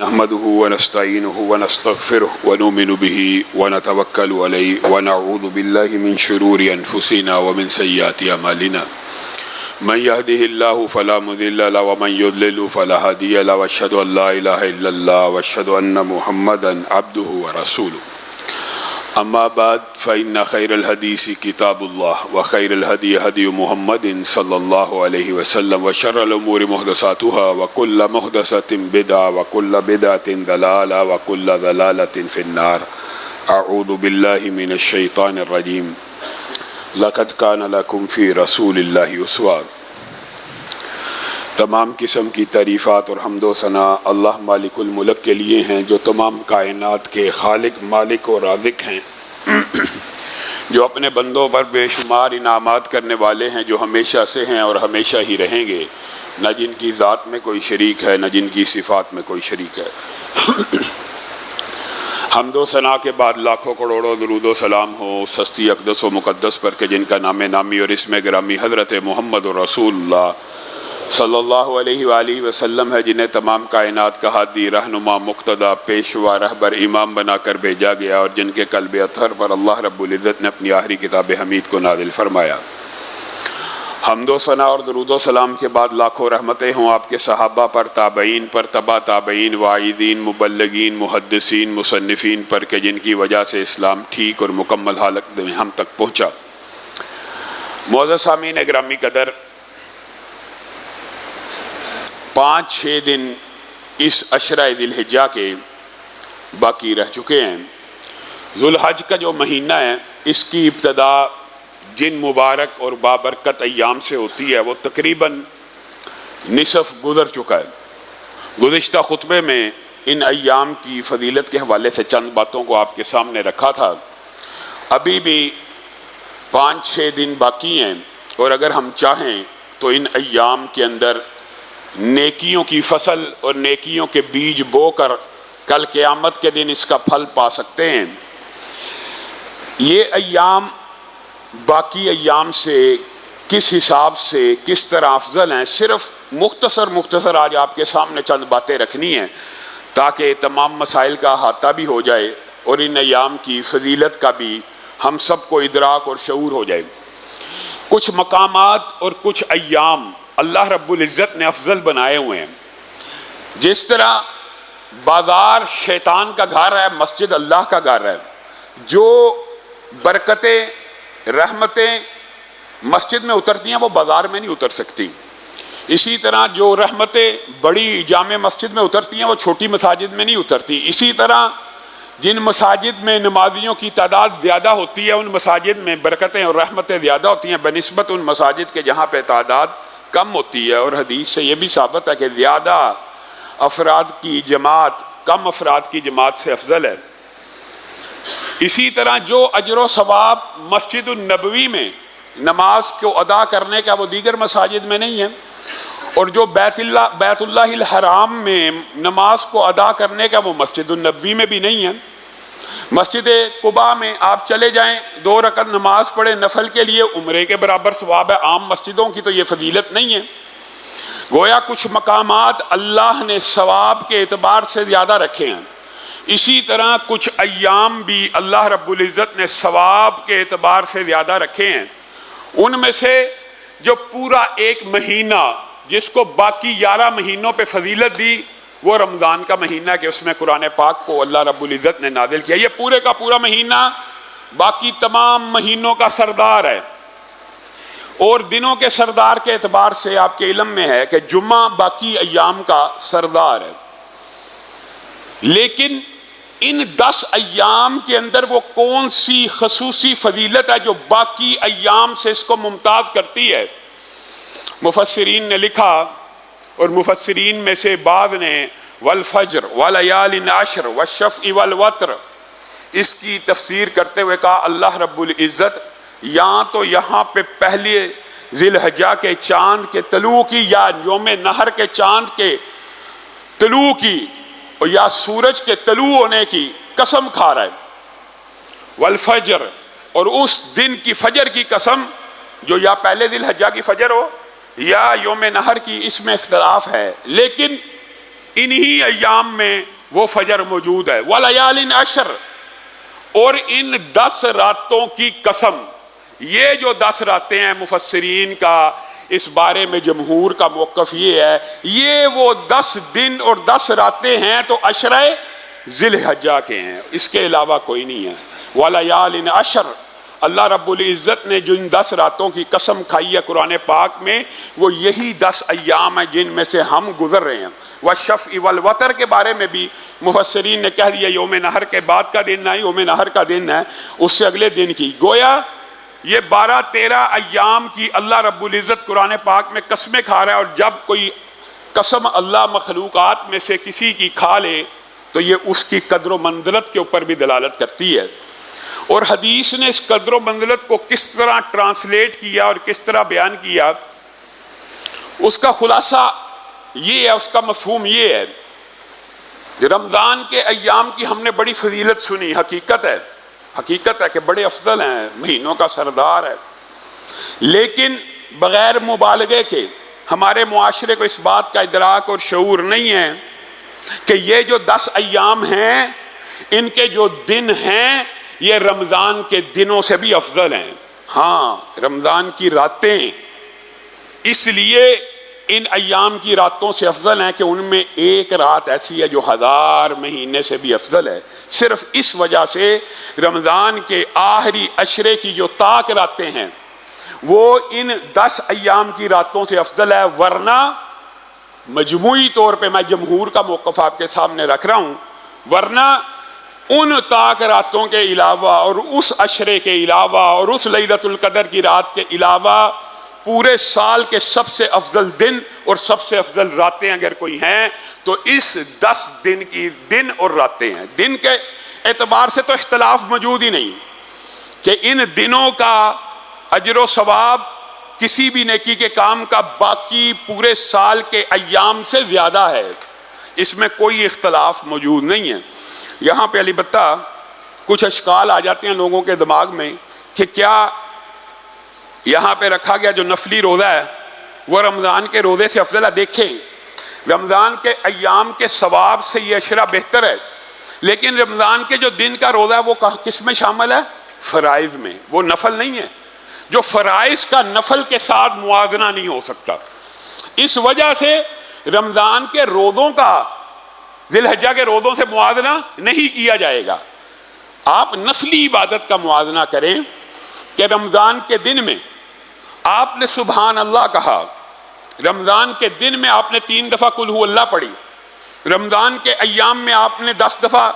نحمده ونستعينه ونستغفره ونؤمن به ونتوكل عليه ونعوذ بالله من شرور أنفسنا ومن سيئات أعمالنا من يهده الله فلا مضل له ومن يضلل فلا هادي له وأشهد أن لا إله إلا الله وأشهد أن محمدا عبده ورسوله أما بعد فإن خير الحديث كتاب الله وخير الهدي هدي محمد صلى الله عليه وسلم وشر الأمور محدثاتها وكل محدثة بدعة وكل بدعة ضلالة وكل ضلالة في النار أعوذ بالله من الشيطان الرجيم لقد كان لكم في رسول الله أسوة۔ تمام قسم کی تعریفات اور حمد و ثنا اللہ مالک الملک کے لیے ہیں جو تمام کائنات کے خالق مالک و رازق ہیں، جو اپنے بندوں پر بے شمار انعامات کرنے والے ہیں، جو ہمیشہ سے ہیں اور ہمیشہ ہی رہیں گے، نہ جن کی ذات میں کوئی شریک ہے نہ جن کی صفات میں کوئی شریک ہے۔ حمد و ثنا کے بعد لاکھوں کروڑوں درود و سلام ہو اس ہستی اقدس و مقدس پر کہ جن کا نام نامی اور اسم گرامی حضرت محمد رسول اللہ صلی اللہ علیہ وآلہ وسلم ہے، جنہیں تمام کائنات کا ہادی رہنما مقتدی پیشوا رہبر امام بنا کر بھیجا گیا، اور جن کے قلب اطہر پر اللہ رب العزت نے اپنی آخری کتاب حمید کو نازل فرمایا۔ حمد و ثنا اور درود و سلام کے بعد لاکھوں رحمتیں ہوں آپ کے صحابہ پر، تابعین پر، تبع تابعین، واعظین، مبلغین، محدثین، مصنفین پر کہ جن کی وجہ سے اسلام ٹھیک اور مکمل حالت میں ہم تک پہنچا۔ معزز سامعین گرامی قدر، 5-6 دن اس عشرہ ذی الحجہ کے باقی رہ چکے ہیں۔ ذو الحج کا جو مہینہ ہے اس کی ابتدا جن مبارک اور بابرکت ایام سے ہوتی ہے وہ تقریباً نصف گزر چکا ہے۔ گزشتہ خطبے میں ان ایام کی فضیلت کے حوالے سے چند باتوں کو آپ کے سامنے رکھا تھا۔ ابھی بھی 5-6 دن باقی ہیں، اور اگر ہم چاہیں تو ان ایام کے اندر نیکیوں کی فصل اور نیکیوں کے بیج بو کر کل قیامت کے دن اس کا پھل پا سکتے ہیں۔ یہ ایام باقی ایام سے کس حساب سے کس طرح افضل ہیں، صرف مختصر آج آپ کے سامنے چند باتیں رکھنی ہیں تاکہ تمام مسائل کا احاطہ بھی ہو جائے اور ان ایام کی فضیلت کا بھی ہم سب کو ادراک اور شعور ہو جائے۔ کچھ مقامات اور کچھ ایام اللہ رب العزت نے افضل بنائے ہوئے ہیں۔ جس طرح بازار شیطان کا گھر ہے، مسجد اللہ کا گھر ہے۔ جو برکتیں رحمتیں مسجد میں اترتی ہیں وہ بازار میں نہیں اتر سکتی۔ اسی طرح جو رحمتیں بڑی جامع مسجد میں اترتی ہیں وہ چھوٹی مساجد میں نہیں اترتی۔ اسی طرح جن مساجد میں نمازیوں کی تعداد زیادہ ہوتی ہے ان مساجد میں برکتیں اور رحمتیں زیادہ ہوتی ہیں بنسبت ان مساجد کے جہاں پہ تعداد کم ہوتی ہے، اور حدیث سے یہ بھی ثابت ہے کہ زیادہ افراد کی جماعت کم افراد کی جماعت سے افضل ہے۔ اسی طرح جو اجر و ثواب مسجد النبوی میں نماز کو ادا کرنے کا وہ دیگر مساجد میں نہیں ہے، اور جو بیت اللہ الحرام میں نماز کو ادا کرنے کا وہ مسجد النبوی میں بھی نہیں ہے۔ مسجد قباء میں آپ چلے جائیں، 2 رکعت نماز پڑھیں نفل کے لیے، عمرے کے برابر ثواب ہے۔ عام مسجدوں کی تو یہ فضیلت نہیں ہے۔ گویا کچھ مقامات اللہ نے ثواب کے اعتبار سے زیادہ رکھے ہیں، اسی طرح کچھ ایام بھی اللہ رب العزت نے ثواب کے اعتبار سے زیادہ رکھے ہیں۔ ان میں سے جو پورا ایک مہینہ جس کو باقی 11 مہینوں پہ فضیلت دی وہ رمضان کا مہینہ کہ اس میں قرآن پاک کو اللہ رب العزت نے نازل کیا۔ یہ پورے کا پورا مہینہ باقی تمام مہینوں کا سردار ہے، اور دنوں کے سردار کے اعتبار سے آپ کے علم میں ہے کہ جمعہ باقی ایام کا سردار ہے۔ لیکن ان 10 ایام کے اندر وہ کون سی خصوصی فضیلت ہے جو باقی ایام سے اس کو ممتاز کرتی ہے؟ مفسرین نے لکھا، اور مفسرین میں سے بعض نے والفجر ولیال عشر والشفع والوتر اس کی تفسیر کرتے ہوئے کہا اللہ رب العزت یا تو یہاں پہ پہلے ذی الحجہ کے چاند کے طلوع کی یا یوم نحر کے چاند کے طلوع کی یا سورج کے طلوع ہونے کی قسم کھا رہا ہے، والفجر اور اس دن کی فجر کی قسم جو یا پہلے ذی الحجہ کی فجر ہو یا یوم نحر کی، اس میں اختلاف ہے، لیکن انہی ایام میں وہ فجر موجود ہے۔ وَلَيَالٍ عَشْرٍ، اور ان 10 راتوں کی قسم۔ یہ جو 10 راتیں ہیں، مفسرین کا اس بارے میں جمہور کا موقف یہ ہے، یہ وہ 10 دن اور 10 راتیں ہیں تو عشرہ ذی الحجہ کے ہیں، اس کے علاوہ کوئی نہیں ہے۔ وَلَيَالٍ عَشْرٍ، اللہ رب العزت نے جن 10 راتوں کی قسم کھائی ہے قرآن پاک میں، وہ یہی 10 ایام ہیں جن میں سے ہم گزر رہے ہیں۔ وَالشَّفْعِ وَالْوَتْرِ کے بارے میں بھی مفسرین نے کہہ دیا یوم نحر کے بعد کا دن ہے، یوم نحر کا دن ہے، اس سے اگلے دن کی۔ گویا یہ 12-13 ایام کی اللہ رب العزت قرآن پاک میں قسمیں کھا رہا ہے، اور جب کوئی قسم اللہ مخلوقات میں سے کسی کی کھا لے تو یہ اس کی قدر و منزلت کے اوپر بھی دلالت کرتی ہے۔ اور حدیث نے اس قدر و منزلت کو کس طرح ٹرانسلیٹ کیا اور کس طرح بیان کیا، اس کا خلاصہ یہ ہے، اس کا مفہوم یہ ہے۔ رمضان کے ایام کی ہم نے بڑی فضیلت سنی، حقیقت ہے کہ بڑے افضل ہیں، مہینوں کا سردار ہے، لیکن بغیر مبالغے کے ہمارے معاشرے کو اس بات کا ادراک اور شعور نہیں ہے کہ یہ جو 10 ایام ہیں، ان کے جو دن ہیں یہ رمضان کے دنوں سے بھی افضل ہیں۔ ہاں، رمضان کی راتیں اس لیے ان ایام کی راتوں سے افضل ہیں کہ ان میں ایک رات ایسی ہے جو 1000 مہینے سے بھی افضل ہے۔ صرف اس وجہ سے رمضان کے آخری عشرے کی جو طاق راتیں ہیں وہ ان 10 ایام کی راتوں سے افضل ہے، ورنہ مجموعی طور پہ میں جمہور کا موقف آپ کے سامنے رکھ رہا ہوں، ورنہ ان طاق راتوں کے علاوہ اور اس عشرے کے علاوہ اور اس لیلۃ القدر کی رات کے علاوہ پورے سال کے سب سے افضل دن اور سب سے افضل راتیں اگر کوئی ہیں تو اس 10 دن کی دن اور راتیں ہیں۔ دن کے اعتبار سے تو اختلاف موجود ہی نہیں کہ ان دنوں کا اجر و ثواب کسی بھی نیکی کے کام کا باقی پورے سال کے ایام سے زیادہ ہے، اس میں کوئی اختلاف موجود نہیں ہے۔ یہاں پہ البتہ کچھ اشکال آ جاتے ہیں لوگوں کے دماغ میں کہ کیا یہاں پہ رکھا گیا جو نفلی روزہ ہے وہ رمضان کے روزے سے افضل ہے؟ دیکھیں، رمضان کے ایام کے ثواب سے یہ عشرہ بہتر ہے، لیکن رمضان کے جو دن کا روزہ ہے وہ کس میں شامل ہے؟ فرائض میں، وہ نفل نہیں ہے۔ جو فرائض کا نفل کے ساتھ موازنہ نہیں ہو سکتا، اس وجہ سے رمضان کے روزوں کا ذی الحجہ کے روزوں سے موازنہ نہیں کیا جائے گا۔ آپ نفلی عبادت کا موازنہ کریں کہ رمضان کے دن میں آپ نے سبحان اللہ کہا، رمضان کے دن میں آپ نے 3 دفعہ قل ہو اللہ پڑھی، رمضان کے ایام میں آپ نے 10 دفعہ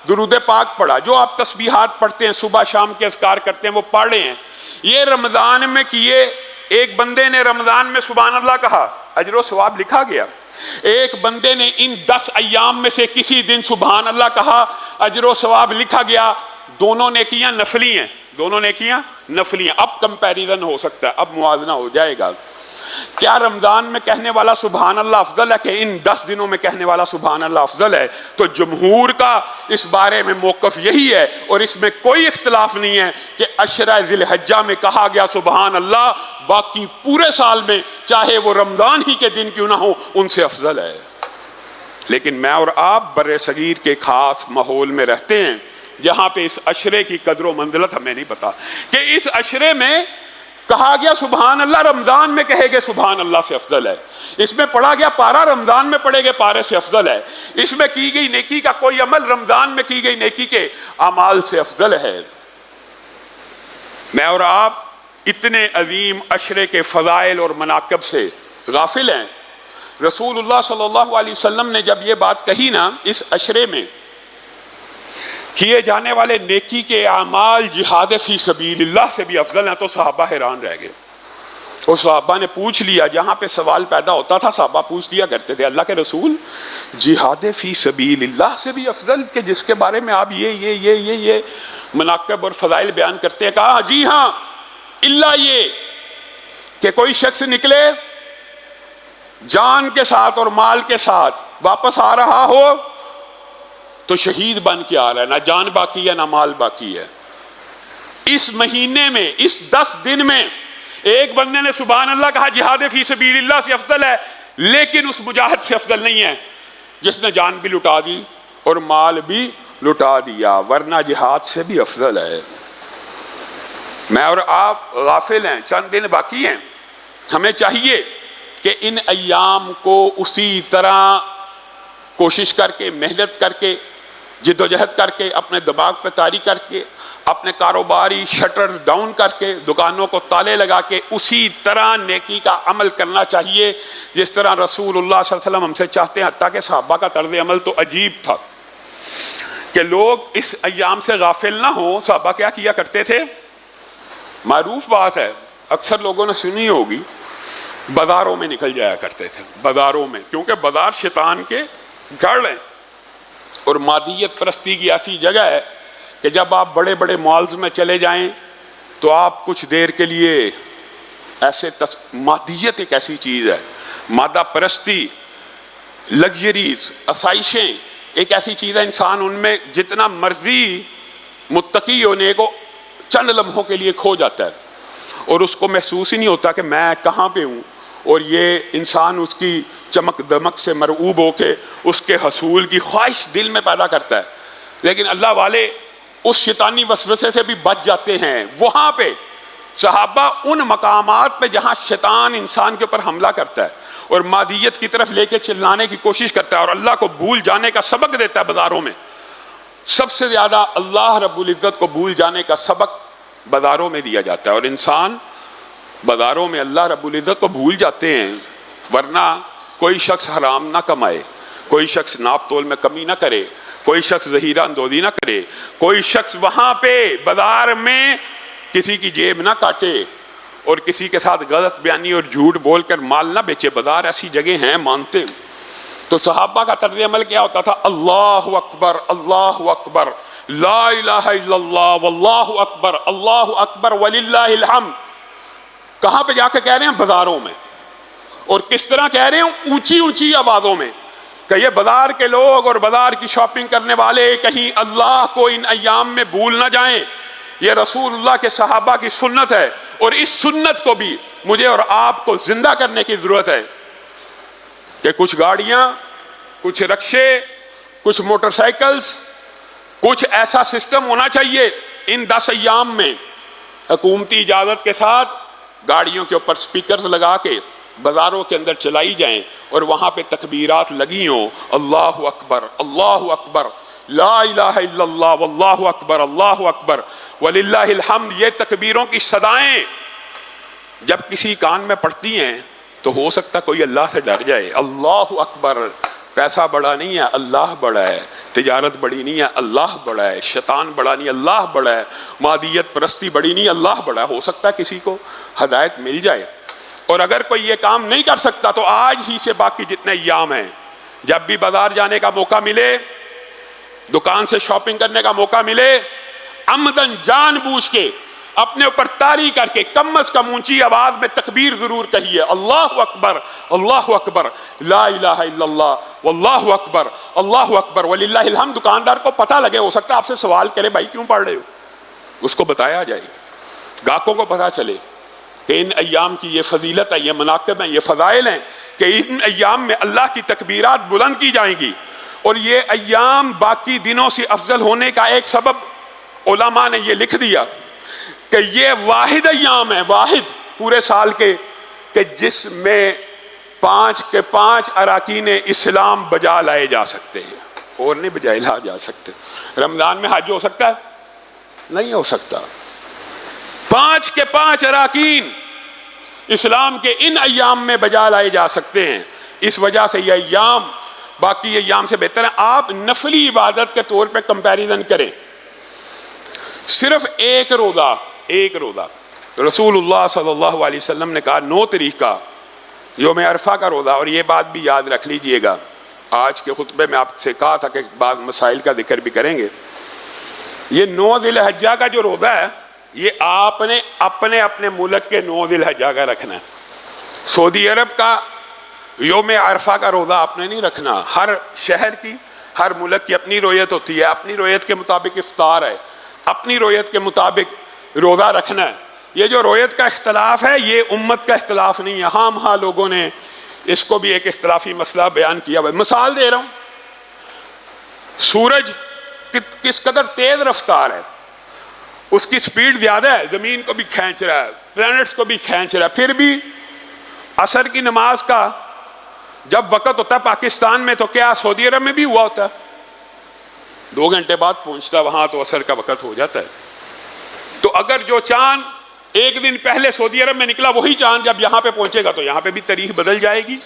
درود پاک پڑھا، جو آپ تسبیحات پڑھتے ہیں صبح شام کے اذکار کرتے ہیں وہ پڑھ رہے ہیں، یہ رمضان میں کیے۔ ایک بندے نے رمضان میں سبحان اللہ کہا، اجر و ثواب لکھا گیا۔ ایک بندے نے ان 10 ایام میں سے کسی دن سبحان اللہ کہا، اجر و ثواب لکھا گیا۔ دونوں نیکیاں نفلی ہیں، دونوں نیکیاں نفلی ہیں۔ اب کمپیریزن ہو سکتا ہے، اب موازنہ ہو جائے گا۔ کیا رمضان میں کہنے والا سبحان اللہ افضل ہے کہ ان 10 دنوں میں کہنے والا سبحان اللہ افضل ہے؟ تو جمہور کا اس بارے میں موقف یہی ہے، اور اس میں کوئی اختلاف نہیں ہے کہ عشرہ ذی الحجہ میں کہا گیا سبحان اللہ باقی پورے سال میں چاہے وہ رمضان ہی کے دن کیوں نہ ہو ان سے افضل ہے۔ لیکن میں اور آپ بر صغیر کے خاص ماحول میں رہتے ہیں جہاں پہ اس عشرے کی قدر و منزلت ہمیں نہیں پتا کہ اس عشرے میں کہا گیا سبحان اللہ، رمضان میں کہے گے سبحان اللہ سے افضل ہے۔ اس میں پڑھا گیا پارا، رمضان میں پڑھے گے پارے سے افضل ہے۔ اس میں کی گئی نیکی کا کوئی عمل رمضان میں کی گئی نیکی کے اعمال سے افضل ہے۔ میں اور آپ اتنے عظیم عشرے کے فضائل اور مناقب سے غافل ہیں۔ رسول اللہ صلی اللہ علیہ وسلم نے جب یہ بات کہی نا، اس عشرے میں کیے جانے والے نیکی کے اعمال جہاد فی سبیل اللہ سے بھی افضل ہیں، تو صحابہ حیران رہ گئے۔ اور صحابہ نے پوچھ لیا، جہاں پہ سوال پیدا ہوتا تھا صحابہ پوچھ لیا کرتے تھے، اللہ کے رسول جہاد فی سبیل اللہ سے بھی افضل کہ جس کے بارے میں آپ یہ مناقب اور فضائل بیان کرتے ہیں؟ کہا جی ہاں، اللہ یہ کہ کوئی شخص نکلے جان کے ساتھ اور مال کے ساتھ، واپس آ رہا ہو تو شہید بن کے آ رہا ہے، نہ جان باقی ہے نہ مال باقی ہے۔ اس مہینے میں، اس 10 دن میں ایک بندے نے سبحان اللہ کہا، جہاد فی سبیل اللہ سے افضل ہے، لیکن اس مجاہد سے افضل نہیں ہے جس نے جان بھی لٹا دی اور مال بھی لٹا دیا، ورنہ جہاد سے بھی افضل ہے۔ میں اور آپ غافل ہیں، چند دن باقی ہیں، ہمیں چاہیے کہ ان ایام کو اسی طرح کوشش کر کے، محنت کر کے، جد و جہد کر کے، اپنے دماغ پہ طاری کر کے، اپنے کاروباری شٹر ڈاؤن کر کے، دکانوں کو تالے لگا کے اسی طرح نیکی کا عمل کرنا چاہیے جس طرح رسول اللہ صلی اللہ علیہ وسلم ہم سے چاہتے ہیں۔ حتیٰ کہ صحابہ کا طرز عمل تو عجیب تھا کہ لوگ اس ایام سے غافل نہ ہوں۔ صحابہ کیا کیا کرتے تھے؟ معروف بات ہے، اکثر لوگوں نے سنی ہوگی، بازاروں میں نکل جایا کرتے تھے، بازاروں میں، کیونکہ بازار شیطان کے گھر ہیں اور مادیت پرستی کی ایسی جگہ ہے کہ جب آپ بڑے بڑے مالز میں چلے جائیں تو آپ کچھ دیر کے لیے ایسے مادیت ایک ایسی چیز ہے، مادہ پرستی، لگژریز، آسائشیں ایک ایسی چیز ہے، انسان ان میں جتنا مرضی متقی ہونے کو چند لمحوں کے لیے کھو جاتا ہے اور اس کو محسوس ہی نہیں ہوتا کہ میں کہاں پہ ہوں، اور یہ انسان اس کی چمک دمک سے مرعوب ہو کے اس کے حصول کی خواہش دل میں پیدا کرتا ہے۔ لیکن اللہ والے اس شیطانی وسوسے سے بھی بچ جاتے ہیں۔ وہاں پہ صحابہ ان مقامات پہ جہاں شیطان انسان کے اوپر حملہ کرتا ہے اور مادیت کی طرف لے کے چلانے کی کوشش کرتا ہے اور اللہ کو بھول جانے کا سبق دیتا ہے، بازاروں میں سب سے زیادہ اللہ رب العزت کو بھول جانے کا سبق بازاروں میں دیا جاتا ہے، اور انسان بازاروں میں اللہ رب العزت کو بھول جاتے ہیں۔ ورنہ کوئی شخص حرام نہ کمائے، کوئی شخص ناپ تول میں کمی نہ کرے، کوئی شخص ذخیرہ اندوزی نہ کرے، کوئی شخص وہاں پہ بازار میں کسی کی جیب نہ کاٹے اور کسی کے ساتھ غلط بیانی اور جھوٹ بول کر مال نہ بیچے۔ بازار ایسی جگہ ہیں، مانتے۔ تو صحابہ کا طرز عمل کیا ہوتا تھا؟ اللہ اکبر، اللہ اکبر، لا الہ الا اللہ، واللہ اکبر، اللہ اکبر وللہ الحمد۔ کہاں پہ جا کے کہہ رہے ہیں؟ بازاروں میں۔ اور کس طرح کہہ رہے ہیں؟ اونچی اونچی آوازوں میں، کہ یہ بازار کے لوگ اور بازار کی شاپنگ کرنے والے کہیں اللہ کو ان ایام میں بھول نہ جائیں۔ یہ رسول اللہ کے صحابہ کی سنت ہے، اور اس سنت کو بھی مجھے اور آپ کو زندہ کرنے کی ضرورت ہے کہ کچھ گاڑیاں، کچھ رکشے، کچھ موٹر سائیکلز، کچھ ایسا سسٹم ہونا چاہیے ان 10 ایام میں، حکومتی اجازت کے ساتھ گاڑیوں کے اوپر سپیکرز لگا کے بازاروں کے اندر چلائی جائیں اور وہاں پہ تکبیرات لگی ہوں، اللہ اکبر، اللہ اکبر، لا الہ الا اللہ، واللہ اکبر، اللہ اکبر وللہ الحمد۔ یہ تکبیروں کی صدائیں جب کسی کان میں پڑتی ہیں تو ہو سکتا کوئی اللہ سے ڈر جائے۔ اللہ اکبر، پیسہ بڑا نہیں ہے، اللہ بڑا ہے، تجارت بڑی نہیں ہے، اللہ بڑا ہے، شیطان بڑا نہیں، اللہ بڑا ہے، مادیت پرستی بڑی نہیں، اللہ بڑا ہے۔ ہو سکتا ہے کسی کو ہدایت مل جائے۔ اور اگر کوئی یہ کام نہیں کر سکتا تو آج ہی سے باقی جتنے ایام ہیں، جب بھی بازار جانے کا موقع ملے، دکان سے شاپنگ کرنے کا موقع ملے، عمدن جان بوجھ کے اپنے اوپر طاری کر کے کم از کم اونچی آواز میں تکبیر ضرور کہیے، اللہ اکبر، اللہ اکبر، لا الہ الا اللہ، واللہ اکبر، اللہ اکبر وللہ الحمد۔ دکاندار کو پتہ لگے، ہو سکتا ہے آپ سے سوال کرے، بھائی کیوں پڑھ رہے ہو؟ اس کو بتایا جائے، گاہکوں کو پتہ چلے کہ ان ایام کی یہ فضیلت ہے، یہ مناقب ہیں، یہ فضائل ہیں کہ ان ایام میں اللہ کی تکبیرات بلند کی جائیں گی۔ اور یہ ایام باقی دنوں سے افضل ہونے کا ایک سبب علماء نے یہ لکھ دیا کہ یہ واحد ایام ہے، واحد پورے سال کے، کہ جس میں 5 کے 5 اراکین اسلام بجا لائے جا سکتے ہیں، اور نہیں بجائے لا جا سکتے۔ رمضان میں حج ہو سکتا ہے؟ نہیں ہو سکتا۔ 5 کے 5 اراکین اسلام کے ان ایام میں بجا لائے جا سکتے ہیں۔ اس وجہ سے یہ ایام باقی ایام سے بہتر ہے۔ آپ نفلی عبادت کے طور پہ کمپیریزن کریں، صرف ایک روزہ رسول اللہ صلی اللہ علیہ وسلم نے کہا 9 تاریخ کا یوم عرفہ کا روزہ، اور یہ بات بھی یاد رکھ لیجئے گا، آج کے خطبے میں آپ سے کہا تھا کہ بعض مسائل کا ذکر بھی کریں گے۔ یہ 9 ذی الحجہ کا جو روزہ ہے، یہ آپ نے اپنے ملک کے 9 ذی الحجہ کا رکھنا ہے۔ سعودی عرب کا یوم عرفہ کا روزہ آپ نے نہیں رکھنا۔ ہر شہر کی، ہر ملک کی اپنی رویت ہوتی ہے، اپنی رویت کے مطابق افطار ہے، اپنی رویت کے مطابق روزہ رکھنا ہے۔ یہ جو رویت کا اختلاف ہے یہ امت کا اختلاف نہیں ہے، ہاں لوگوں نے اس کو بھی ایک اختلافی مسئلہ بیان کیا ہوا ہے۔ مثال دے رہا ہوں، سورج کس قدر تیز رفتار ہے، اس کی سپیڈ زیادہ ہے، زمین کو بھی کھینچ رہا ہے، پلانٹس کو بھی کھینچ رہا ہے، پھر بھی عصر کی نماز کا جب وقت ہوتا ہے پاکستان میں تو کیا سعودی عرب میں بھی ہوا ہوتا ہے، 2 گھنٹے بعد پہنچتا ہے وہاں تو عصر کا وقت ہو جاتا ہے۔ تو اگر جو چاند 1 دن پہلے سعودی عرب میں نکلا وہی چاند جب یہاں پہ پہنچے گا تو یہاں پہ بھی تاریخ بدل جائے گی۔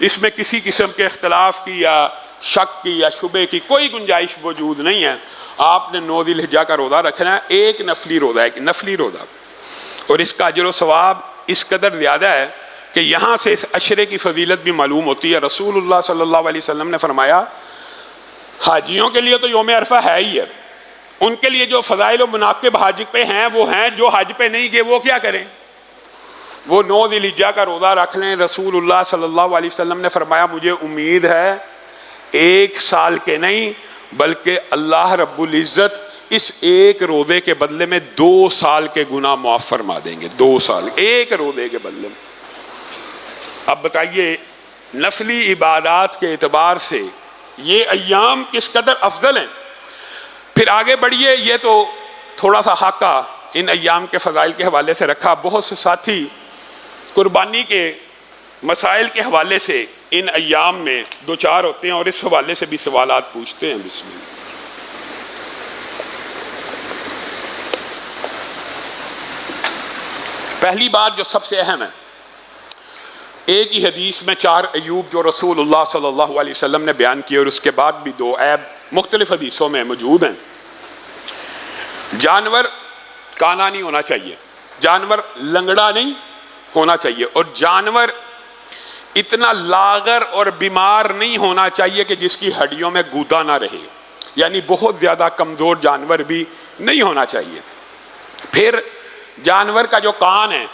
اس میں کسی قسم کے اختلاف کی یا شک کی یا شبے کی کوئی گنجائش موجود نہیں ہے۔ آپ نے 9 ذی الحجہ کا روزہ رکھنا ہے، ایک نفلی روزہ ہے، ایک نفلی روزہ، اور اس کا اجر و ثواب اس قدر زیادہ ہے کہ یہاں سے اس عشرے کی فضیلت بھی معلوم ہوتی ہے۔ رسول اللہ صلی اللہ علیہ وسلم نے فرمایا حاجیوں کے لیے تو یوم عرفہ ہے ہی ہے، ان کے لیے جو فضائل و مناقب حج پہ ہیں وہ ہیں، جو حج پہ نہیں گئے وہ کیا کریں؟ وہ 9 ذی الحجہ کا روزہ رکھ لیں۔ رسول اللہ صلی اللہ علیہ وسلم نے فرمایا مجھے امید ہے 1 سال کے نہیں بلکہ اللہ رب العزت اس ایک روزے کے بدلے میں 2 سال کے گناہ معاف فرما دیں گے، 2 سال ایک روزے کے بدلے میں۔ اب بتائیے نفلی عبادات کے اعتبار سے یہ ایام کس قدر افضل ہیں۔ پھر آگے بڑھیے، یہ تو تھوڑا سا خاکہ ان ایام کے فضائل کے حوالے سے رکھا، بہت سے ساتھی قربانی کے مسائل کے حوالے سے ان ایام میں دوچار ہوتے ہیں اور اس حوالے سے بھی سوالات پوچھتے ہیں۔ بسم اللہ۔ پہلی بات جو سب سے اہم ہے، ایک ہی حدیث میں 4 عیوب جو رسول اللہ صلی اللہ علیہ وسلم نے بیان کیے اور اس کے بعد بھی 2 عیب مختلف حدیثوں میں موجود ہیں۔ جانور کانا نہیں ہونا چاہیے، جانور لنگڑا نہیں ہونا چاہیے، اور جانور اتنا لاغر اور بیمار نہیں ہونا چاہیے کہ جس کی ہڈیوں میں گودا نہ رہے، یعنی بہت زیادہ کمزور جانور بھی نہیں ہونا چاہیے۔ پھر جانور کا جو کان ہے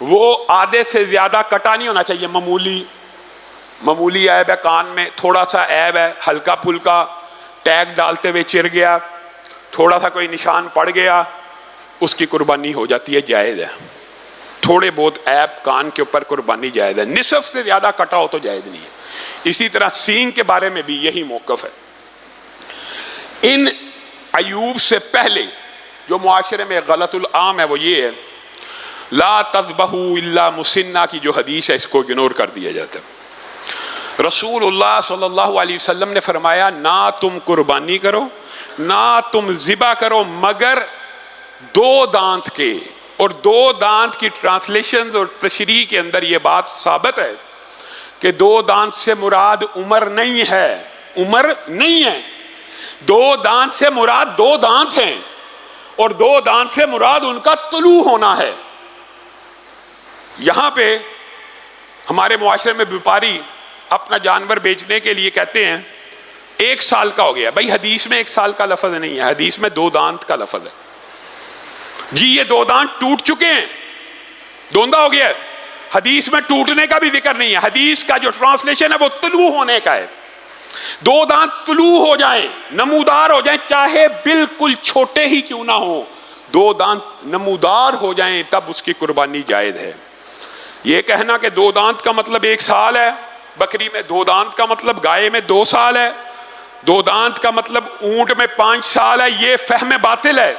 وہ آدھے سے زیادہ کٹا نہیں ہونا چاہیے، معمولی عیب ہے کان میں، تھوڑا سا عیب ہے، ہلکا پھلکا ٹیگ ڈالتے ہوئے چر گیا، تھوڑا سا کوئی نشان پڑ گیا، اس کی قربانی ہو جاتی ہے، جائز ہے۔ تھوڑے بہت عیب کان کے اوپر قربانی جائز ہے، نصف سے زیادہ کٹا ہو تو جائز نہیں ہے۔ اسی طرح سینگ کے بارے میں بھی یہی موقف ہے۔ ان عیوب سے پہلے جو معاشرے میں غلط العام ہے وہ یہ ہے، لا تذبحوا الا مسنہ کی جو حدیث ہے اس کو اگنور کر دیا جاتا ہے۔ رسول اللہ صلی اللہ علیہ وسلم نے فرمایا نہ تم قربانی کرو نہ تم ذبح کرو مگر 2 دانت کے، اور 2 دانت کی ٹرانسلیشنز اور تشریح کے اندر یہ بات ثابت ہے کہ 2 دانت سے مراد عمر نہیں ہے، عمر نہیں ہے، 2 دانت سے مراد 2 دانت ہیں، اور 2 دانت سے مراد ان کا طلوع ہونا ہے۔ یہاں پہ ہمارے معاشرے میں بیپاری اپنا جانور بیچنے کے لیے کہتے ہیں 1 سال کا ہو گیا، بھائی حدیث میں 1 سال کا لفظ نہیں ہے، حدیث میں 2 دانت کا لفظ ہے۔ جی یہ 2 دانت ٹوٹ چکے ہیں، دوندا ہو گیا ہے، حدیث میں ٹوٹنے کا بھی ذکر نہیں ہے، حدیث کا جو ٹرانسلیشن ہے وہ طلوع ہونے کا ہے۔ 2 دانت طلوع ہو جائیں، نمودار ہو جائیں، چاہے بالکل چھوٹے ہی کیوں نہ ہو، 2 دانت نمودار ہو جائیں تب اس کی قربانی جائز ہے۔ یہ کہنا کہ 2 دانت کا مطلب 1 سال ہے، بکری میں 2 دانت کا مطلب گائے میں 2 سال ہے، 2 دانت کا مطلب اونٹ میں 5 سال ہے، یہ فہم باطل ہے،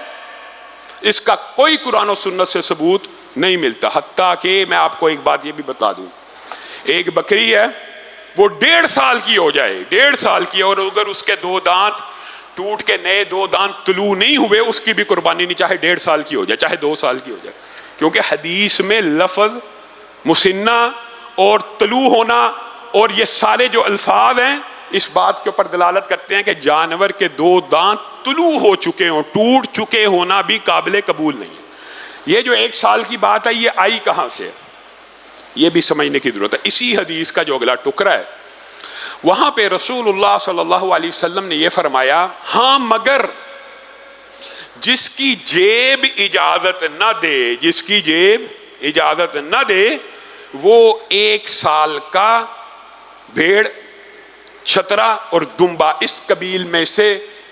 اس کا کوئی قرآن و سنت سے ثبوت نہیں ملتا۔ حتیٰ کہ میں آپ کو ایک بات یہ بھی بتا دوں، ایک بکری ہے وہ 1.5 سال کی ہو جائے، 1.5 سال کی، اور اگر اس کے 2 دانت ٹوٹ کے نئے 2 دانت طلوع نہیں ہوئے اس کی بھی قربانی نہیں، چاہے 1.5 سال کی ہو جائے چاہے 2 سال کی ہو جائے، کیونکہ حدیث میں لفظ مسنہ اور طلوع ہونا اور یہ سارے جو الفاظ ہیں اس بات کے اوپر دلالت کرتے ہیں کہ جانور کے 2 دانت طلوع ہو چکے ہوں، ٹوٹ چکے ہونا بھی قابل قبول نہیں ہے۔ یہ جو 1 سال کی بات ہے یہ آئی کہاں سے، یہ بھی سمجھنے کی ضرورت ہے۔ اسی حدیث کا جو اگلا ٹکڑا ہے وہاں پہ رسول اللہ صلی اللہ علیہ وسلم نے یہ فرمایا ہاں مگر جس کی جیب اجازت نہ دے، جس کی جیب اجازت نہ دے وہ 1 سال کا بھیڑ، چھترا اور دمبا اس قبیل میں سے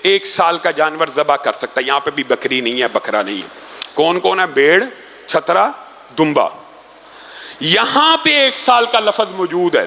1 سال کا جانور ذبح کر سکتا ہے۔ یہاں پہ بھی بکری نہیں ہے، بکرا نہیں ہے، کون کون ہے؟ بھیڑ، چھترا، دمبا۔ یہاں پہ 1 سال کا لفظ موجود ہے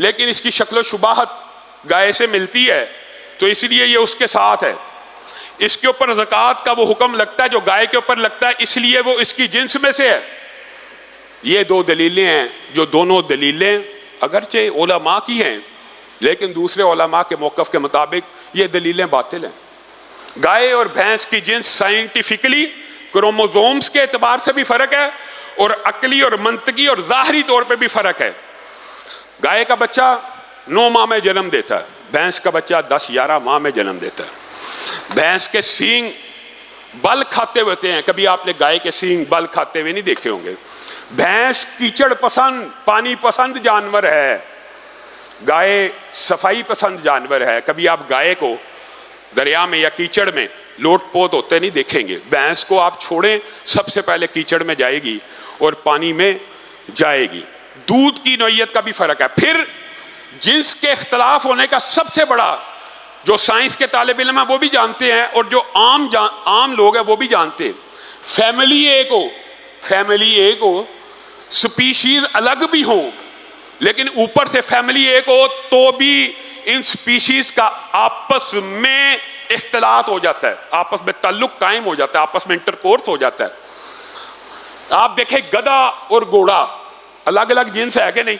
لیکن اس کی شکل و شباہت گائے سے ملتی ہے تو اس لیے یہ اس کے ساتھ ہے. اس کے اوپر زکوٰۃ کا وہ حکم لگتا ہے جو گائے کے اوپر لگتا ہے، اس لیے وہ اس کی جنس میں سے ہے. یہ دو دلیلیں ہیں جو دونوں دلیلیں اگرچہ علماء کی ہیں لیکن دوسرے علماء کے موقف کے مطابق یہ دلیلیں باطل ہیں. گائے اور بھینس کی جنس سائنٹیفکلی کروموزومز کے اعتبار سے بھی فرق ہے اور عقلی اور منطقی اور ظاہری طور پہ بھی فرق ہے. گائے کا بچہ 9 ماہ میں جنم دیتا ہے، بھینس کا بچہ 10-11 ماہ میں جنم دیتا ہے. بھینس کے سینگ بل کھاتے ہوتے ہیں، کبھی آپ نے گائے کے سینگ بل کھاتے ہوئے نہیں دیکھے ہوں گے. بھینس کیچڑ پسند، پانی پسند جانور ہے، گائے صفائی پسند جانور ہے. کبھی آپ گائے کو دریا میں یا کیچڑ میں لوٹ پوت ہوتے نہیں دیکھیں گے. بھینس کو آپ چھوڑیں سب سے پہلے کیچڑ میں جائے گی اور پانی میں جائے گی. دودھ کی نوعیت کا بھی فرق ہے. پھر جنس کے اختلاف ہونے کا سب سے بڑا جو سائنس کے طالب علم ہیں وہ بھی جانتے ہیں اور جو عام لوگ ہیں وہ بھی جانتے ہیں، فیملی ایک ہو سپیشیز الگ بھی ہوں لیکن اوپر سے فیملی ایک ہو تو بھی ان سپیشیز کا آپس میں اختلاط ہو جاتا ہے، آپس میں تعلق قائم ہو جاتا ہے، آپس میں انٹرکورس ہو جاتا ہے. آپ دیکھیں گدھا اور گھوڑا الگ الگ جنس ہے کہ نہیں؟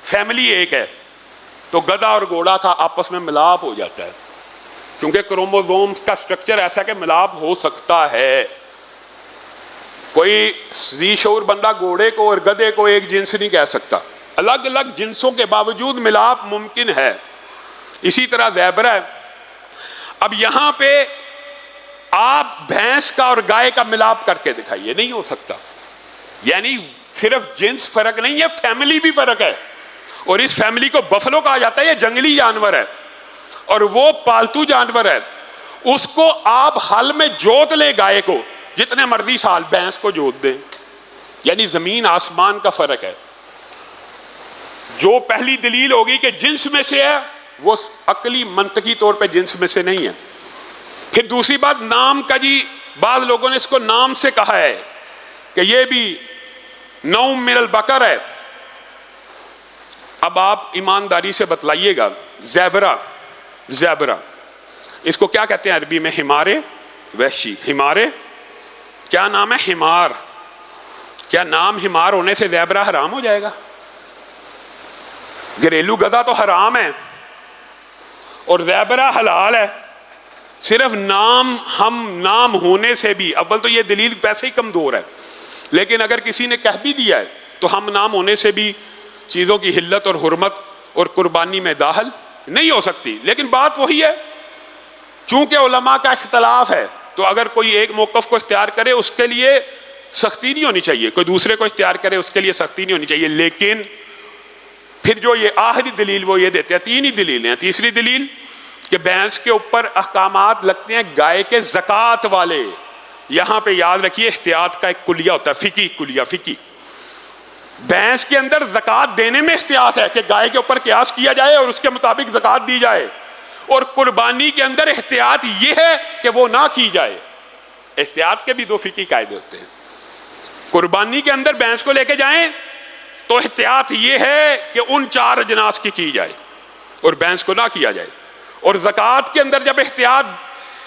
فیملی ایک ہے تو گدھا اور گھوڑا کا آپس میں ملاپ ہو جاتا ہے کیونکہ کروموزوم کا سٹرکچر ایسا کہ ملاپ ہو سکتا ہے. کوئی ذی شعور بندہ گھوڑے کو اور گدھے کو ایک جنس نہیں کہہ سکتا، الگ الگ جنسوں کے باوجود ملاپ ممکن ہے. اسی طرح زیبرا ہے. اب یہاں پہ آپ بھینس کا اور گائے کا ملاپ کر کے دکھائیے، نہیں ہو سکتا. یعنی صرف جنس فرق نہیں ہے، فیملی بھی فرق ہے. اور اس فیملی کو بفلو کہا جاتا ہے، یہ جنگلی جانور ہے اور وہ پالتو جانور ہے. اس کو آپ ہل میں جوت لیں گائے کو جتنے مرضی سال، بھینس کو جوت دیں. یعنی زمین آسمان کا فرق ہے. جو پہلی دلیل ہوگی کہ جنس میں سے ہے وہ عقلی منطقی طور پہ جنس میں سے نہیں ہے. پھر دوسری بات نام کا، جی بعض لوگوں نے اس کو نام سے کہا ہے کہ یہ بھی نوم من البقر ہے. اب آپ ایمانداری سے بتلائیے گا، زیبرا اس کو کیا کہتے ہیں عربی میں؟ حمار وحشی. حمار کیا نام ہے؟ حمار. کیا نام حمار ہونے سے زیبرا حرام ہو جائے گا؟ گھریلو گدھا تو حرام ہے اور زیبرا حلال ہے. صرف نام ہونے سے بھی، اول تو یہ دلیل ویسے ہی کمزور ہے، لیکن اگر کسی نے کہہ بھی دیا ہے تو ہم نام ہونے سے بھی چیزوں کی حلت اور حرمت اور قربانی میں داخل نہیں ہو سکتی. لیکن بات وہی ہے، چونکہ علماء کا اختلاف ہے تو اگر کوئی ایک موقف کو اختیار کرے اس کے لیے سختی نہیں ہونی چاہیے، کوئی دوسرے کو اختیار کرے اس کے لیے سختی نہیں ہونی چاہیے. لیکن پھر جو یہ آخری دلیل وہ یہ دیتے ہیں، 3 ہی دلیلیں ہیں. تیسری دلیل کہ بھینس کے اوپر احکامات لگتے ہیں گائے کے زکوٰۃ والے. یہاں پہ یاد رکھیے احتیاط کا ایک کلیہ ہوتا ہے، فقی. بھینس کے اندر زکوٰۃ دینے میں احتیاط ہے کہ گائے کے اوپر قیاس کیا جائے اور اس کے مطابق زکوٰۃ دی جائے. اور قربانی کے اندر احتیاط یہ ہے کہ وہ نہ کی جائے. احتیاط کے بھی 2 فقہی قاعدے ہوتے ہیں. قربانی کے اندر بھینس کو لے کے جائیں تو احتیاط یہ ہے کہ ان 4 اجناس کی جائے اور بھینس کو نہ کیا جائے. اور زکوٰۃ کے اندر جب احتیاط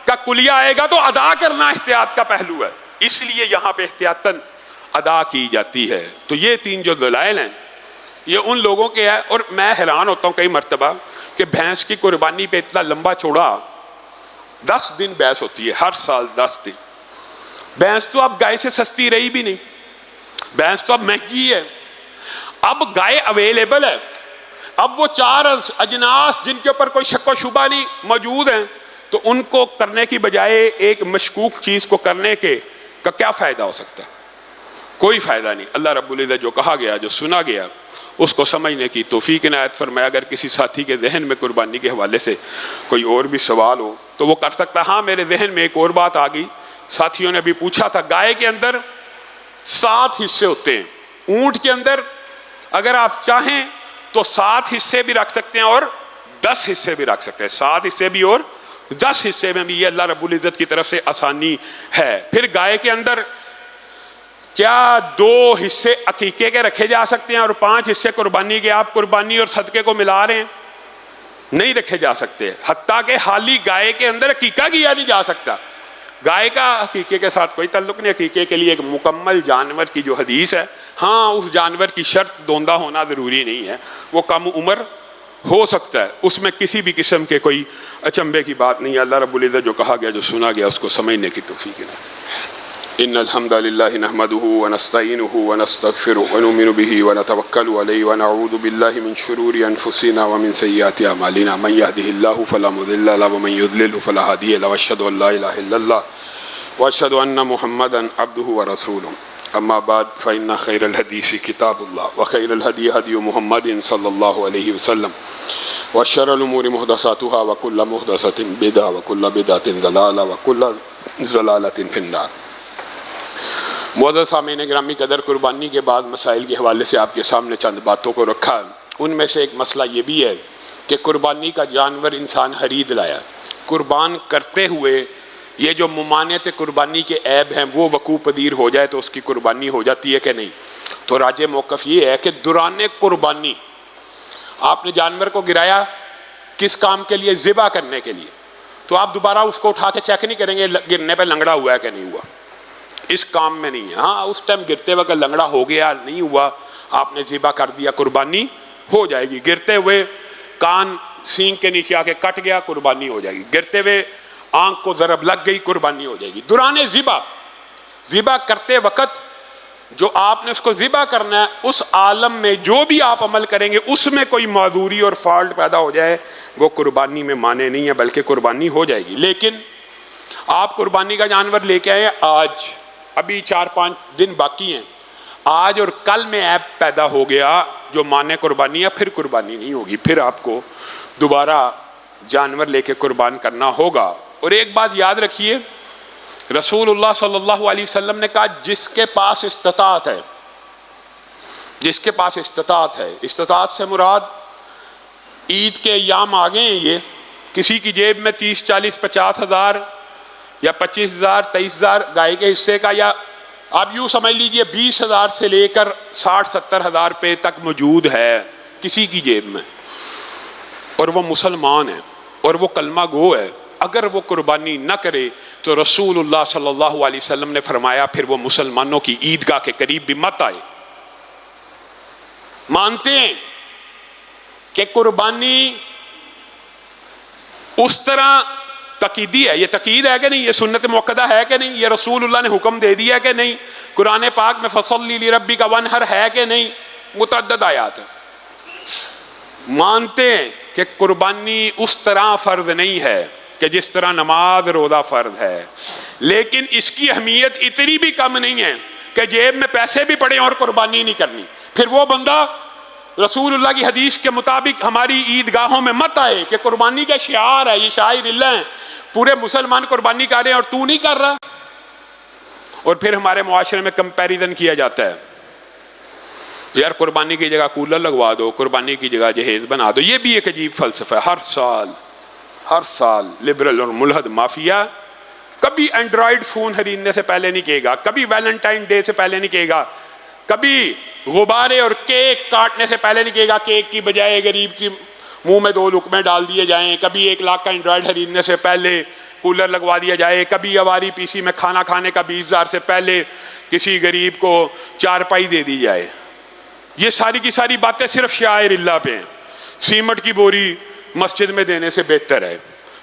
کا کلیہ آئے گا تو ادا کرنا احتیاط کا پہلو ہے، اس لیے یہاں پہ احتیاطاً ادا کی جاتی ہے. تو یہ 3 جو دلائل ہیں یہ ان لوگوں کے ہیں. اور میں حیران ہوتا ہوں کئی مرتبہ کہ بھینس کی قربانی پہ اتنا لمبا چوڑا 10 دن بحث ہوتی ہے، ہر سال 10 دن. بھینس تو اب گائے سے سستی رہی بھی نہیں، بھینس تو اب مہنگی ہے. اب گائے اویلیبل ہے، اب وہ 4 اجناس جن کے اوپر کوئی شک و شبہ نہیں موجود ہیں تو ان کو کرنے کی بجائے ایک مشکوک چیز کو کرنے کا کیا فائدہ ہو سکتا ہے؟ کوئی فائدہ نہیں. اللہ رب العزت جو کہا گیا، جو سنا گیا، اس کو سمجھنے کی توفیق عنایت فرمائے. اگر کسی ساتھی کے ذہن میں قربانی کے حوالے سے کوئی اور بھی سوال ہو تو وہ کر سکتا ہے. ہاں میرے ذہن میں ایک اور بات آ گئی، ساتھیوں نے بھی پوچھا تھا. گائے کے اندر 7 حصے ہوتے ہیں، اونٹ کے اندر اگر آپ چاہیں تو 7 حصے بھی رکھ سکتے ہیں اور 10 حصے بھی رکھ سکتے ہیں. 7 حصے بھی اور 10 حصے میں بھی، یہ اللہ رب العزت کی طرف سے آسانی ہے. پھر گائے کے اندر کیا 2 حصے عقیقے کے رکھے جا سکتے ہیں اور 5 حصے قربانی کے؟ آپ قربانی اور صدقے کو ملا رہے ہیں، نہیں رکھے جا سکتے۔ حتیٰ کہ حالی گائے کے اندر عقیقہ کیا نہیں جا سکتا، گائے کا عقیقے کے ساتھ کوئی تعلق نہیں۔ عقیقے کے لیے ایک مکمل جانور کی جو حدیث ہے، ہاں اس جانور کی شرط دوندہ ہونا ضروری نہیں ہے، وہ کم عمر ہو سکتا ہے، اس میں کسی بھی قسم کے کوئی اچنبے کی بات نہیں ہے۔ اللہ رب العزت جو کہا گیا، جو سنا گیا، اس کو سمجھنے کی توفیق ہے۔ ان الحمد للہ نحمده ونستعینه ونستغفره ونؤمن به ونتوکل علیہ ونعوذ باللہ من شرور انفسنا ومن سیئات اعمالنا من يهده الله فلا مضل له ومن يضلل فلا هادی له واشهد ان لا اله الا الله واشهد ان محمدا عبده ورسوله اما بعد فان خیر الحدیث کتاب اللہ وخیر الهدی هدی محمد صلی اللہ علیہ وسلم وشر الامور محدثاتها وكل محدثة بدعة وكل بدعة ضلالة وكل ضلالة في النار۔ معزز سامعین گرامی قدر، قربانی کے بعد مسائل کے حوالے سے آپ کے سامنے چند باتوں کو رکھا۔ ان میں سے ایک مسئلہ یہ بھی ہے کہ قربانی کا جانور انسان خرید لایا، قربان کرتے ہوئے یہ جو ممانعت قربانی کے عیب ہیں وہ وقوع پذیر ہو جائے تو اس کی قربانی ہو جاتی ہے کہ نہیں؟ تو راجح موقف یہ ہے کہ دوران قربانی آپ نے جانور کو گرایا کس کام کے لیے؟ ذبح کرنے کے لیے، تو آپ دوبارہ اس کو اٹھا کے چیک نہیں کریں گے گرنے پہ لنگڑا ہوا ہے کہ نہیں ہوا، اس کام میں نہیں ہے۔ ہاں اس ٹائم گرتے وقت لنگڑا ہو گیا، نہیں ہوا، آپ نے ذبح کر دیا، قربانی ہو جائے گی۔ گرتے ہوئے کان سینگ کے نیچے آ کے کٹ گیا، قربانی ہو جائے گی۔ گرتے ہوئے آنکھ کو ضرب لگ گئی، قربانی ہو جائے گی۔ دوران ذبح کرتے وقت جو آپ نے اس کو ذبح کرنا ہے، اس عالم میں جو بھی آپ عمل کریں گے اس میں کوئی معذوری اور فالٹ پیدا ہو جائے، وہ قربانی میں مانے نہیں ہے، بلکہ قربانی ہو جائے گی۔ لیکن آپ قربانی کا جانور لے کے آئے، آج ابھی 4-5 دن باقی ہیں، آج اور کل میں عیب پیدا ہو گیا جو مانے قربانی ہے، پھر قربانی نہیں ہوگی، پھر آپ کو دوبارہ جانور لے کے قربان کرنا ہوگا۔ اور ایک بات یاد رکھیے، رسول اللہ صلی اللہ علیہ وسلم نے کہا جس کے پاس استطاعت ہے، جس کے پاس استطاعت ہے، استطاعت سے مراد عید کے ایام آ گئے ہیں، یہ کسی کی جیب میں 30, 40, 50 ہزار یا 25,000, 23,000 گائے کے حصے کا، یا آپ یوں سمجھ لیجئے 20,000 سے لے کر 60-70 ہزار روپے تک موجود ہے کسی کی جیب میں، اور وہ مسلمان ہے اور وہ کلمہ گو ہے، اگر وہ قربانی نہ کرے تو رسول اللہ صلی اللہ علیہ وسلم نے فرمایا پھر وہ مسلمانوں کی عیدگاہ کے قریب بھی مت آئے۔ مانتے ہیں کہ قربانی اس طرح تقیدی ہے، یہ تقید ہے کہ نہیں؟ یہ سنت موقدہ ہے کہ نہیں؟ یہ رسول اللہ نے حکم دے دیا کہ نہیں؟ قرآن پاک میں فصلی لربک وانحر ہے کہ نہیں؟ متعدد آیات ہیں۔ مانتے ہیں کہ قربانی اس طرح فرض نہیں ہے کہ جس طرح نماز روزہ فرض ہے، لیکن اس کی اہمیت اتنی بھی کم نہیں ہے کہ جیب میں پیسے بھی پڑے اور قربانی نہیں کرنی۔ پھر وہ بندہ رسول اللہ کی حدیث کے مطابق ہماری عیدگاہوں میں مت آئے کہ قربانی کا شعار ہے، یہ شاعر اللہ ہیں، پورے مسلمان قربانی کر رہے ہیں اور تو نہیں کر رہا۔ اور پھر ہمارے معاشرے میں کمپیریزن کیا جاتا ہے، یار قربانی کی جگہ کولر لگوا دو، قربانی کی جگہ جہیز بنا دو۔ یہ بھی ایک عجیب فلسفہ ہے۔ ہر سال لبرل اور ملحد مافیا کبھی اینڈرائیڈ فون خریدنے سے پہلے نہیں کہے گا، کبھی ویلنٹائن ڈے سے پہلے نہیں کہے گا، کبھی غبارے اور کیک کاٹنے سے پہلے نہیں کہے گا کیک کی بجائے غریب کی منہ میں 2 لقمے ڈال دیے جائیں، کبھی 1 لاکھ کا اینڈرائیڈ خریدنے سے پہلے کولر لگوا دیا جائے، کبھی اواری پی سی میں کھانا کھانے کا 20,000 سے پہلے کسی غریب کو چارپائی دے دی جائے۔ یہ ساری کی ساری باتیں صرف شعائر اللہ پہ ہیں۔ سیمنٹ کی بوری مسجد میں دینے سے بہتر ہے،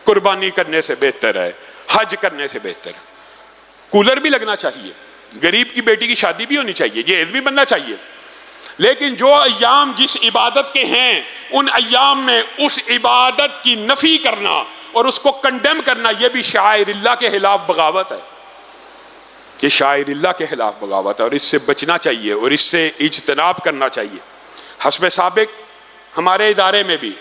قربانی کرنے سے بہتر ہے، حج کرنے سے بہتر ہے۔ کولر بھی لگنا چاہیے، غریب کی بیٹی کی شادی بھی ہونی چاہیے، جہیز بھی بننا چاہیے، لیکن جو ایام جس عبادت کے ہیں ان ایام میں اس عبادت کی نفی کرنا اور اس کو کنڈیم کرنا، یہ بھی شعائر اللہ کے خلاف بغاوت ہے۔ یہ شاعر اللہ کے خلاف بغاوت ہے اور اس سے بچنا چاہیے اور اس سے اجتناب کرنا چاہیے۔ حسب سابق ہمارے ادارے میں بھی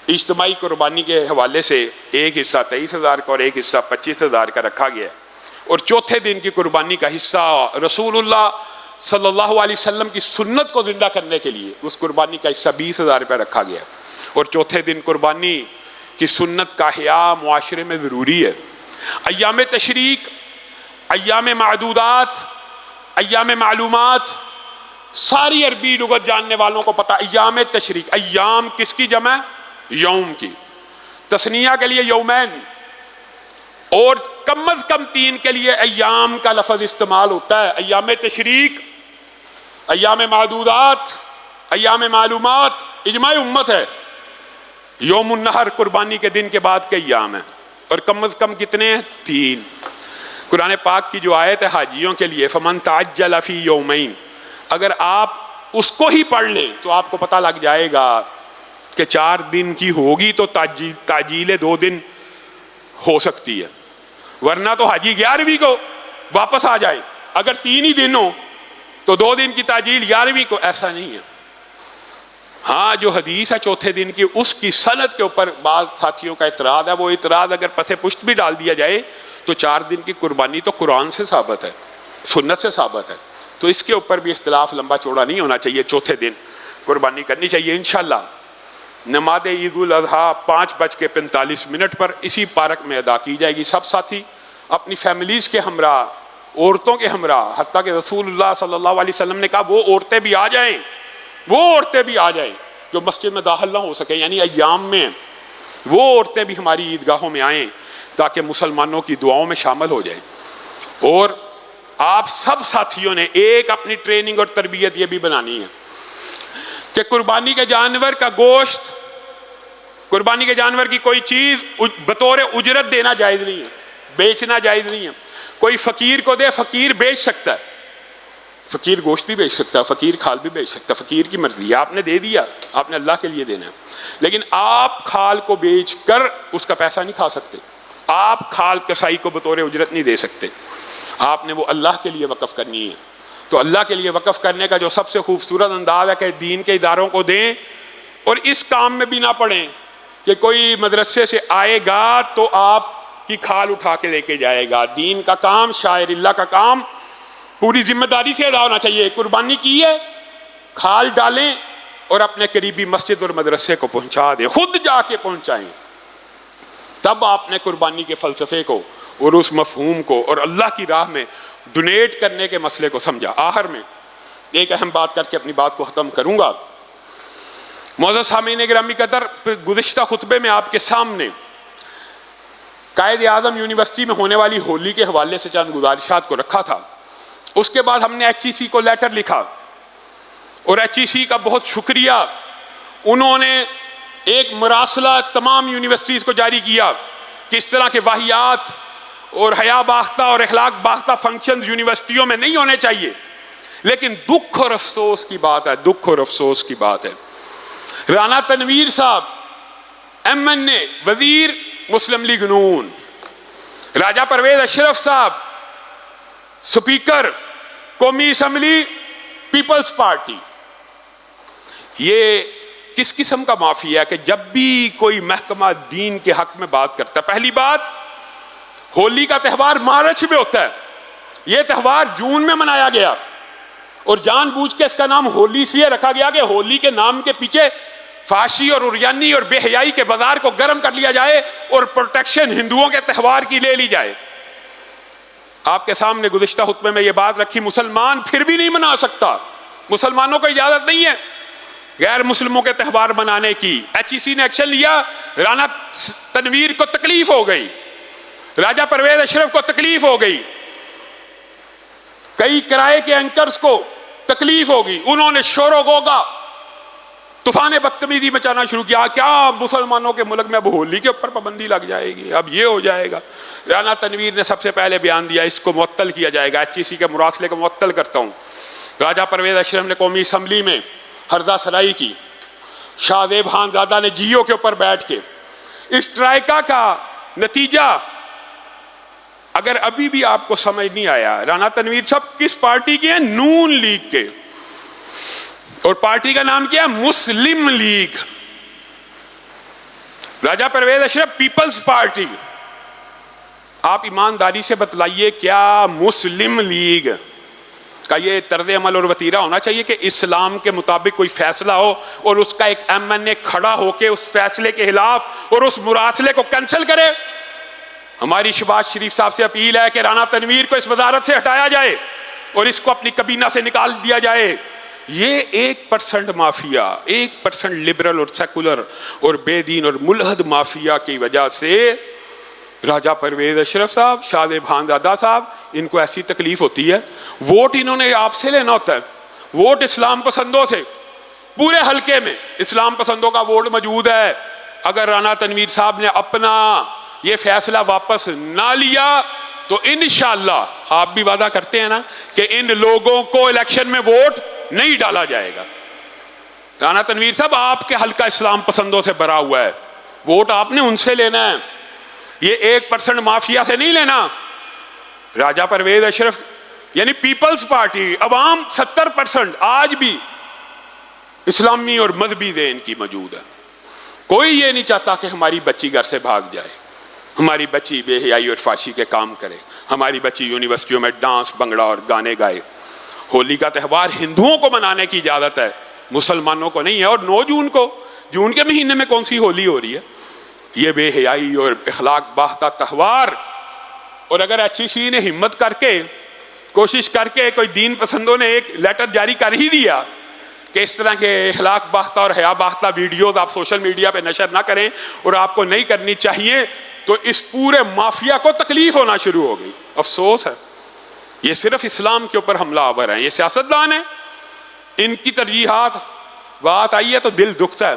اجتماعی قربانی کے حوالے سے ایک حصہ 23,000 کا اور ایک حصہ 25,000 کا رکھا گیا ہے، اور چوتھے دن کی قربانی کا حصہ رسول اللہ صلی اللہ علیہ وسلم کی سنت کو زندہ کرنے کے لیے اس قربانی کا حصہ 20,000 روپے رکھا گیا ہے، اور چوتھے دن قربانی کی سنت کا احیاء معاشرے میں ضروری ہے۔ ایام تشریق، ایام معدودات، ایام معلومات ساری عربی لغت جاننے والوں کو پتا، ایام تشریق، ایام کس کی جمع؟ یوم کی، تثنیہ کے لیے یومین، اور کم از کم 3 کے لیے ایام کا لفظ استعمال ہوتا ہے، ایام تشریق، ایام معدودات، ایام معلومات، اجماع امت ہے۔ یوم النحر قربانی کے دن کے بعد کے ایام ہیں، اور کم از کم کتنے ہیں؟ 3۔ قرآن پاک کی جو آیت ہے حاجیوں کے لیے، فمن تعجل فی یومین، اگر آپ اس کو ہی پڑھ لیں تو آپ کو پتہ لگ جائے گا کہ 4 دن کی ہوگی تو تعجیل 2 دن ہو سکتی ہے، ورنہ تو حاجی 11ویں کو واپس آ جائے۔ اگر 3 ہی دن ہو تو 2 دن کی تعجیل 11ویں کو، ایسا نہیں ہے۔ ہاں جو حدیث ہے چوتھے دن کی، اس کی سند کے اوپر بعض ساتھیوں کا اعتراض ہے، وہ اعتراض اگر پس پشت بھی ڈال دیا جائے تو 4 دن کی قربانی تو قرآن سے ثابت ہے، سنت سے ثابت ہے، تو اس کے اوپر بھی اختلاف لمبا چوڑا نہیں ہونا چاہیے، چوتھے دن قربانی کرنی چاہیے انشاءاللہ۔ نماز عید الاضحیٰ 5:45 پر اسی پارک میں ادا کی جائے گی۔ سب ساتھی اپنی فیملیز کے ہمراہ، عورتوں کے ہمراہ، حتیٰ کہ رسول اللہ صلی اللہ علیہ وسلم نے کہا وہ عورتیں بھی آ جائیں، وہ عورتیں بھی آ جائیں جو مسجد میں داخل نہ ہو سکیں، یعنی ایام میں وہ عورتیں بھی ہماری عیدگاہوں میں آئیں تاکہ مسلمانوں کی دعاؤں میں شامل ہو جائیں۔ اور آپ سب ساتھیوں نے ایک اپنی ٹریننگ اور تربیت یہ بھی بنانی ہے کہ قربانی کے جانور کا گوشت، قربانی کے جانور کی کوئی چیز بطور اجرت دینا جائز نہیں ہے، بیچنا جائز نہیں ہے۔ کوئی فقیر کو دے، فقیر بیچ سکتا ہے، فقیر گوشت بھی بیچ سکتا ہے، فقیر کھال بھی بیچ سکتا ہے، فقیر کی مرضی ہے، آپ نے دے دیا، آپ نے اللہ کے لیے دینا ہے، لیکن آپ کھال کو بیچ کر اس کا پیسہ نہیں کھا سکتے، آپ کھال کسائی کو بطور اجرت نہیں دے سکتے، آپ نے وہ اللہ کے لیے وقف کرنی ہے۔ تو اللہ کے لیے وقف کرنے کا جو سب سے خوبصورت انداز ہے کہ دین کے اداروں کو دیں، اور اس کام میں بھی نہ پڑیں کہ کوئی مدرسے سے آئے گا تو آپ کی کھال اٹھا کے لے کے جائے گا۔ دین کا کام، شاعر اللہ کا کام پوری ذمہ داری سے ادا ہونا چاہیے۔ قربانی کی ہے، کھال ڈالیں اور اپنے قریبی مسجد اور مدرسے کو پہنچا دیں، خود جا کے پہنچائیں، تب آپ نے قربانی کے فلسفے کو اور اس مفہوم کو اور اللہ کی راہ میں ڈونیٹ کرنے کے مسئلے کو سمجھا۔ آخر میں ایک اہم بات کر کے اپنی بات کو ختم کروں گا۔ معزز سامعین گرامی قدر، گزشتہ خطبے میں آپ کے سامنے قائد اعظم یونیورسٹی میں ہونے والی ہولی کے حوالے سے چند گزارشات کو رکھا تھا۔ اس کے بعد ہم نے ایچ ای سی کو لیٹر لکھا، اور ایچ ای سی کا بہت شکریہ، انہوں نے ایک مراسلہ تمام یونیورسٹیز کو جاری کیا کہ اس طرح کے واہیات اور حیا باختہ اور اخلاق باختہ فنکشنز یونیورسٹیوں میں نہیں ہونے چاہیے۔ لیکن دکھ اور افسوس کی بات ہے، دکھ اور افسوس کی بات ہے، رانا تنویر صاحب ایم این اے، وزیر مسلم لیگ نون، راجہ پرویز اشرف صاحب سپیکر قومی اسمبلی پیپلز پارٹی، یہ کس قسم کا مافیا ہے کہ جب بھی کوئی محکمہ دین کے حق میں بات کرتا ہے، پہلی بات ہولی کا تہوار مارچ میں ہوتا ہے، یہ تہوار جون میں منایا گیا، اور جان بوجھ کے اس کا نام ہولی اس لیے رکھا گیا کہ ہولی کے نام کے پیچھے فحاشی اور عریانی اور بے حیائی کے بازار کو گرم کر لیا جائے اور پروٹیکشن ہندوؤں کے تہوار کی لے لی جائے۔ آپ کے سامنے گزشتہ خطبے میں یہ بات رکھی، مسلمان پھر بھی نہیں منا سکتا، مسلمانوں کو اجازت نہیں ہے غیر مسلموں کے تہوار منانے کی۔ ایچ ای سی نے ایکشن لیا، رانا تنویر کو تکلیف ہو گئی، راجہ پرویز اشرف کو تکلیف ہو گئی، کئی کرائے کے اینکرز کو تکلیف ہوگی، انہوں نے شور و غوغا طوفان بدتمیزی مچانا شروع کیا، کیا مسلمانوں کے ملک میں اب ہولی کے اوپر پابندی لگ جائے گی، اب یہ ہو جائے گا۔ رانا تنویر نے سب سے پہلے بیان دیا اس کو معطل کیا جائے گا، ایچ ای سی کے مراسلے کو معطل کرتا ہوں۔ راجہ پرویز اشرف نے قومی اسمبلی میں ہرزہ سرائی کی، شاہ زیب خان زادہ نے جیو کے اوپر بیٹھ کے اس ٹرائیکا کا نتیجہ اگر ابھی بھی آپ کو سمجھ نہیں آیا، رانا تنویر صاحب کس پارٹی کے ہیں؟ نون لیگ کے، اور پارٹی کا نام کیا ہے؟ مسلم لیگ۔ راجہ پرویز اشرف پیپلز پارٹی۔ آپ ایمانداری سے بتلائیے کیا مسلم لیگ کا یہ طرز عمل اور وتیرہ ہونا چاہیے کہ اسلام کے مطابق کوئی فیصلہ ہو اور اس کا ایک ایم این اے کھڑا ہو کے اس فیصلے کے خلاف اور اس مراسلے کو کینسل کرے؟ ہماری شہباز شریف صاحب سے اپیل ہے کہ رانا تنویر کو اس وزارت سے ہٹایا جائے، اور اس کو اپنی کابینہ سے نکال دیا جائے. یہ 1% مافیا، 1% لبرل اور سیکولر اور بے دین اور ملحد مافیا کی وجہ سے راجہ پرویز اشرف صاحب، شاہ بھان زادہ صاحب، ان کو ایسی تکلیف ہوتی ہے. ووٹ انہوں نے آپ سے لینا ہوتا ہے، ووٹ اسلام پسندوں سے. پورے حلقے میں اسلام پسندوں کا ووٹ موجود ہے. اگر رانا تنویر صاحب نے اپنا یہ فیصلہ واپس نہ لیا تو انشاءاللہ آپ بھی وعدہ کرتے ہیں نا کہ ان لوگوں کو الیکشن میں ووٹ نہیں ڈالا جائے گا. رانا تنویر صاحب آپ کے حلقہ اسلام پسندوں سے بھرا ہوا ہے، ووٹ آپ نے ان سے لینا ہے، یہ 1% مافیا سے نہیں لینا. راجہ پرویز اشرف یعنی پیپلز پارٹی، عوام 70% آج بھی اسلامی اور مذہبی ذہن کی موجود ہے. کوئی یہ نہیں چاہتا کہ ہماری بچی گھر سے بھاگ جائے، ہماری بچی بے حیائی اور فحاشی کے کام کرے، ہماری بچی یونیورسٹیوں میں ڈانس بنگڑا اور گانے گائے. ہولی کا تہوار ہندوؤں کو منانے کی اجازت ہے، مسلمانوں کو نہیں ہے. اور 9 جون کو، جون کے مہینے میں کون سی ہولی ہو رہی ہے؟ یہ بے حیائی اور اخلاق باختہ تہوار. اور اگر HEC نے ہمت کر کے، کوشش کر کے، کوئی دین پسندوں نے ایک لیٹر جاری کر ہی دیا کہ اس طرح کے اخلاق باختہ اور حیا باختہ ویڈیوز آپ سوشل میڈیا پہ نشر نہ کریں اور آپ کو نہیں کرنی چاہیے، تو اس پورے مافیا کو تکلیف ہونا شروع ہو گئی. افسوس ہے، یہ صرف اسلام کے اوپر حملہ آور ہیں، یہ سیاستدان ہیں، ان کی ترجیحات بات آئی ہے تو دل دکھتا ہے.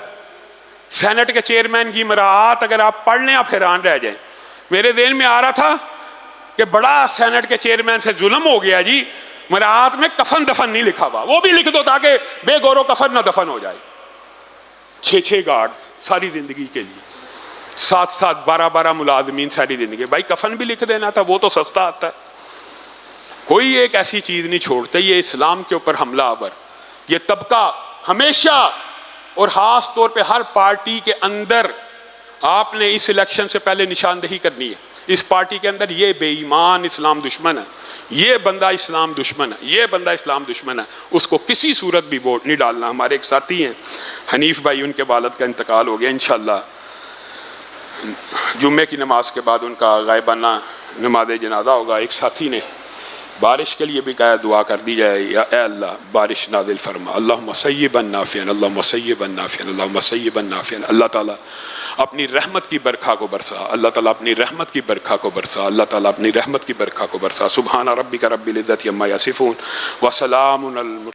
سینٹ کے چیئرمین کی مراعات اگر آپ پڑھ لیں آپ حیران رہ جائیں. میرے ذہن میں آ رہا تھا کہ بڑا سینٹ کے چیئرمین سے ظلم ہو گیا جی، مراعات میں کفن دفن نہیں لکھا ہوا، وہ بھی لکھ دو تاکہ بے گور و کفن نہ دفن ہو جائے. 6 گارڈ ساری زندگی کے لیے، 7 12 ملازمین ساری زندگی. بھائی کفن بھی لکھ دینا تھا، وہ تو سستا آتا ہے. کوئی ایک ایسی چیز نہیں چھوڑتے. یہ اسلام کے اوپر حملہ آور، یہ طبقہ ہمیشہ اور خاص طور پہ ہر پارٹی کے اندر آپ نے اس الیکشن سے پہلے نشاندہی کرنی ہے. اس پارٹی کے اندر یہ بے ایمان اسلام دشمن ہے، یہ بندہ اسلام دشمن ہے، یہ بندہ اسلام دشمن ہے، اس کو کسی صورت بھی ووٹ نہیں ڈالنا. ہمارے ایک ساتھی ہیں حنیف بھائی، ان کے والد کا انتقال ہو گیا. انشاءاللہ جمعے کی نماز کے بعد ان کا غائبانہ نماز جنازہ ہوگا. ایک ساتھی نے بارش کے لیے بھی کہا دعا کر دی جائے، یا اے اللہ بارش نازل فرما، اللہم صیبا نافعا، اللہم صیبا نافعا، اللہم صیبا نافعا. اللہ تعالیٰ اپنی رحمت کی برکھا کو برسا، اللہ تعالیٰ اپنی رحمت کی برکھا کو برسا، اللہ تعالیٰ اپنی رحمت کی برکھا کو برسا. سبحان ربک رب العزت عما یصفون وسلام علی